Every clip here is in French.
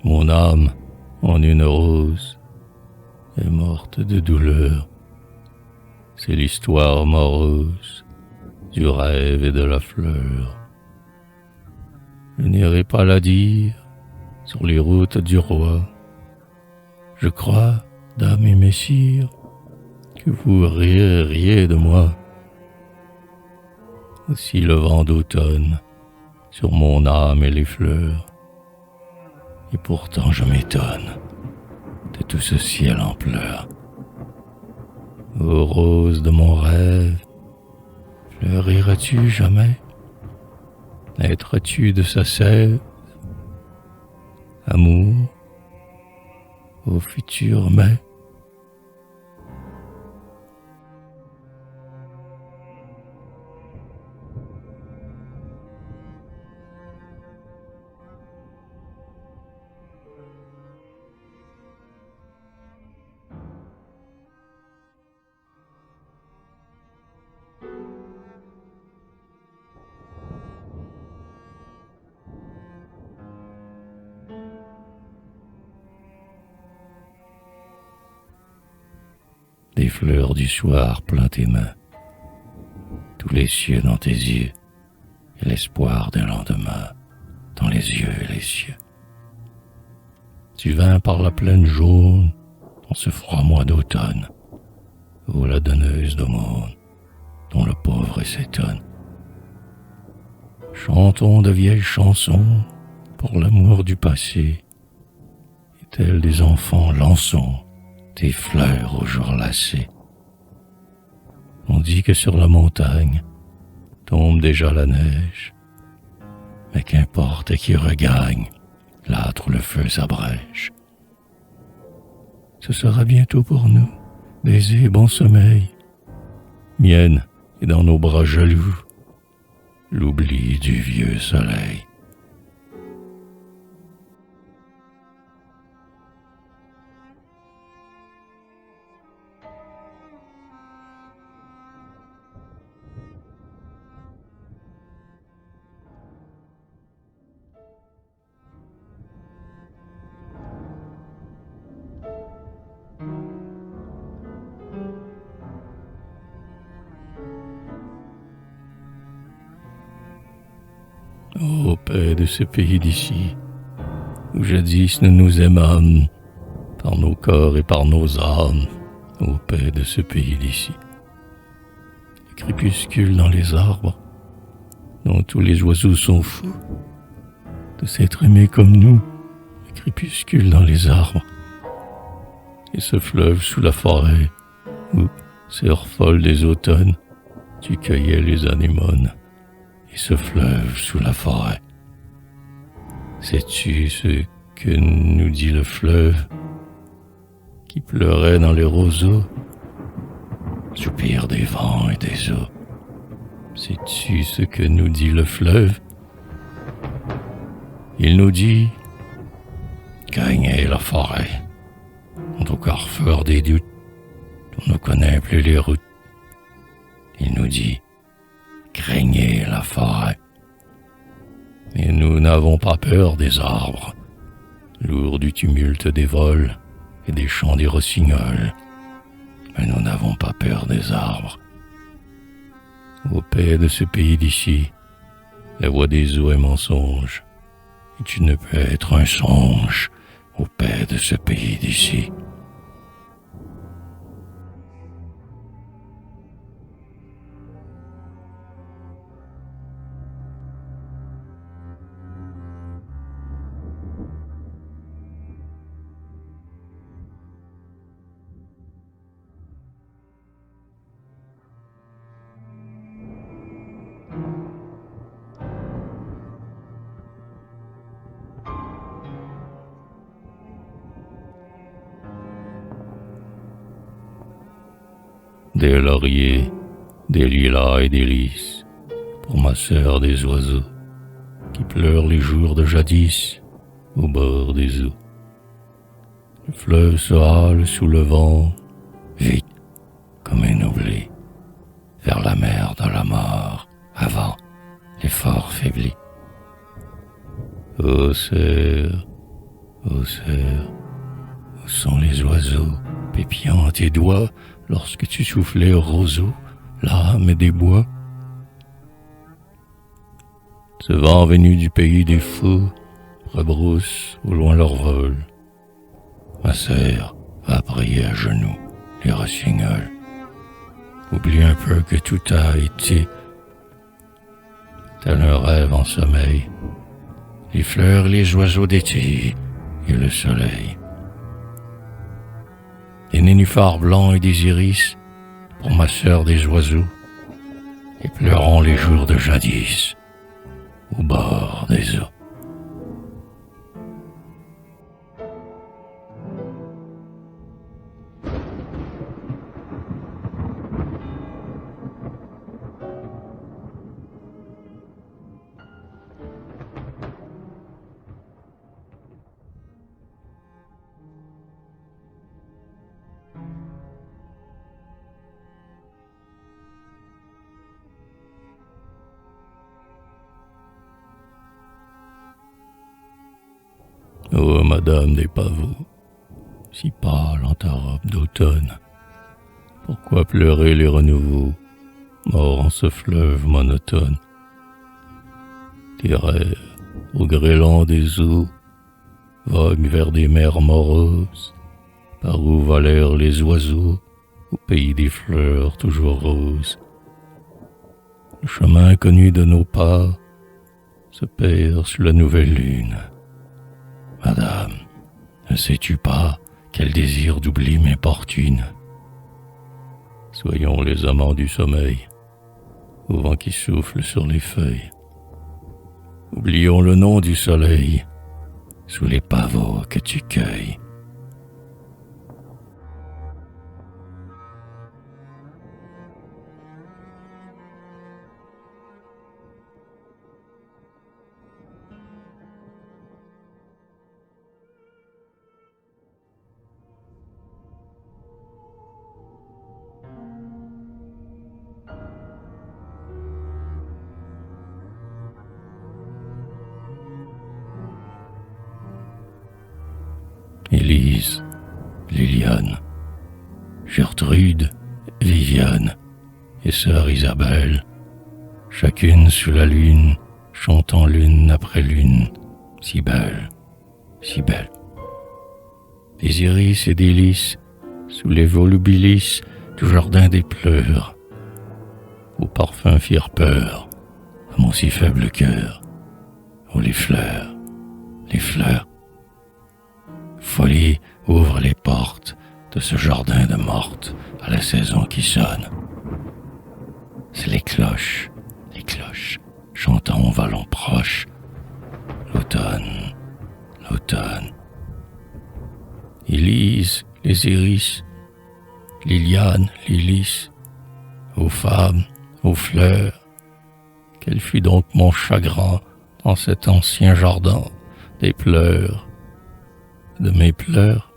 Mon âme, en une rose, est morte de douleur. C'est l'histoire morose du rêve et de la fleur. Je n'irai pas la dire sur les routes du roi. Je crois, dames et messires, que vous riez de moi. Aussi le vent d'automne sur mon âme et les fleurs. Et pourtant je m'étonne de tout ce ciel en pleurs. Ô rose de mon rêve, fleuriras-tu jamais? Naîtras-tu de sa sève? Amour, au futur mai. Des fleurs du soir plein tes mains, tous les cieux dans tes yeux, et l'espoir d'un lendemain dans les yeux et les cieux. Tu vins par la plaine jaune, en ce froid mois d'automne, ô la donneuse d'aumône, dont le pauvre s'étonne. Chantons de vieilles chansons pour l'amour du passé, et tels des enfants lançons tes fleurs aux jours lassés. On dit que sur la montagne tombe déjà la neige, mais qu'importe qui regagne, l'âtre ou le feu s'abrège. Ce sera bientôt pour nous, baiser et bon sommeil. Mienne est dans nos bras jaloux, l'oubli du vieux soleil. Ô paix de ce pays d'ici, où jadis nous nous aimâmes, par nos corps et par nos âmes, ô paix de ce pays d'ici. Le crépuscule dans les arbres, dont tous les oiseaux sont fous, de s'être aimés comme nous, le crépuscule dans les arbres, et ce fleuve sous la forêt, où, sœur folle des automnes, tu cueillais les anémones. Et ce fleuve sous la forêt. Sais-tu ce que nous dit le fleuve qui pleurait dans les roseaux, soupir des vents et des eaux? Sais-tu ce que nous dit le fleuve? Il nous dit: gagnez la forêt, au carrefour des doutes, on ne connaît plus les routes. Il nous dit: craignez la forêt. Et nous n'avons pas peur des arbres, lourds du tumulte des vols et des chants des rossignols. Mais nous n'avons pas peur des arbres. Ô paix de ce pays d'ici, la voix des eaux est mensonge, et tu ne peux être un songe, ô paix de ce pays d'ici. Des lauriers, des lilas et des lys, pour ma sœur des oiseaux, qui pleurent les jours de jadis au bord des eaux. Le fleuve se hale sous le vent, vite comme un oubli, vers la mer de la mort, avant l'effort faibli. Ô sœur, Ô sœur, où sont les oiseaux pépillant à tes doigts lorsque tu soufflais au roseau l'âme des bois? Ce vent venu du pays des fous rebrousse au loin leur vol. Ma sœur va prier à genoux les rossignols. Oublie un peu que tout a été tel un rêve en sommeil. Les fleurs, les oiseaux d'été et le soleil. Des nénuphars blancs et des iris pour ma sœur des oiseaux, et pleurons les jours de jadis au bord des eaux. Ô madame des pavots, si pâle en ta robe d'automne, pourquoi pleurer les renouveaux, morts en ce fleuve monotone? Tes rêves, au grêlant des eaux, voguent vers des mers moroses, par où volèrent les oiseaux, au pays des fleurs toujours roses. Le chemin connu de nos pas se perd sous la nouvelle lune. Madame, ne sais-tu pas quel désir d'oubli m'importune? Soyons les amants du sommeil, au vent qui souffle sur les feuilles. Oublions le nom du soleil, sous les pavots que tu cueilles. Élise, Liliane, Gertrude, Viviane et sœur Isabelle, chacune sous la lune, chantant l'une après l'une, si belle, si belle. Des iris et des lys, sous les volubilis du jardin des pleurs, aux parfums firent peur à mon si faible cœur. Oh les fleurs, les fleurs. Folie ouvre les portes de ce jardin de morte à la saison qui sonne. C'est les cloches, chantant au vallon proche. L'automne, l'automne. Élise, les iris, Liliane, Lilys, aux femmes, aux fleurs. Quel fut donc mon chagrin dans cet ancien jardin des pleurs, de mes pleurs.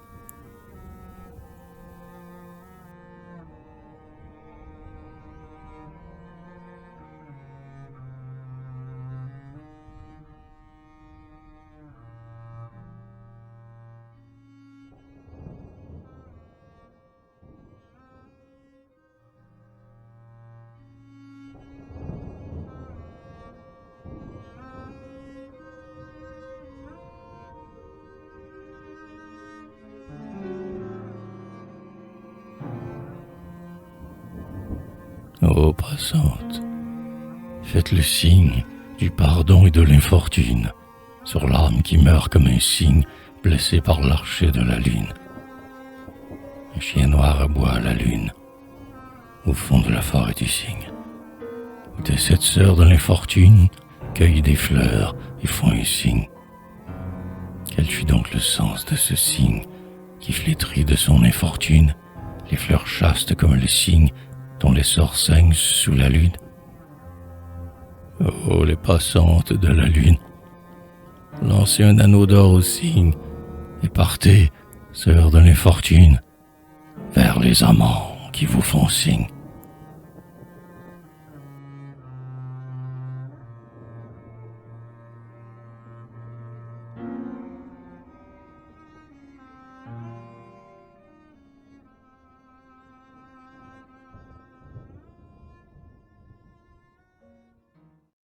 Ô passante, faites le signe du pardon et de l'infortune sur l'âme qui meurt comme un cygne blessé par l'archer de la lune. Un chien noir aboie à la lune, au fond de la forêt du cygne. Des sept sœurs de l'infortune cueillent des fleurs et font un signe. Quel fut donc le sens de ce signe qui flétrit de son infortune les fleurs chastes comme le cygne dont l'essor saigne sous la lune? Oh, les passantes de la lune, lancez un anneau d'or au cygne et partez, sœurs de l'infortune, vers les amants qui vous font signe.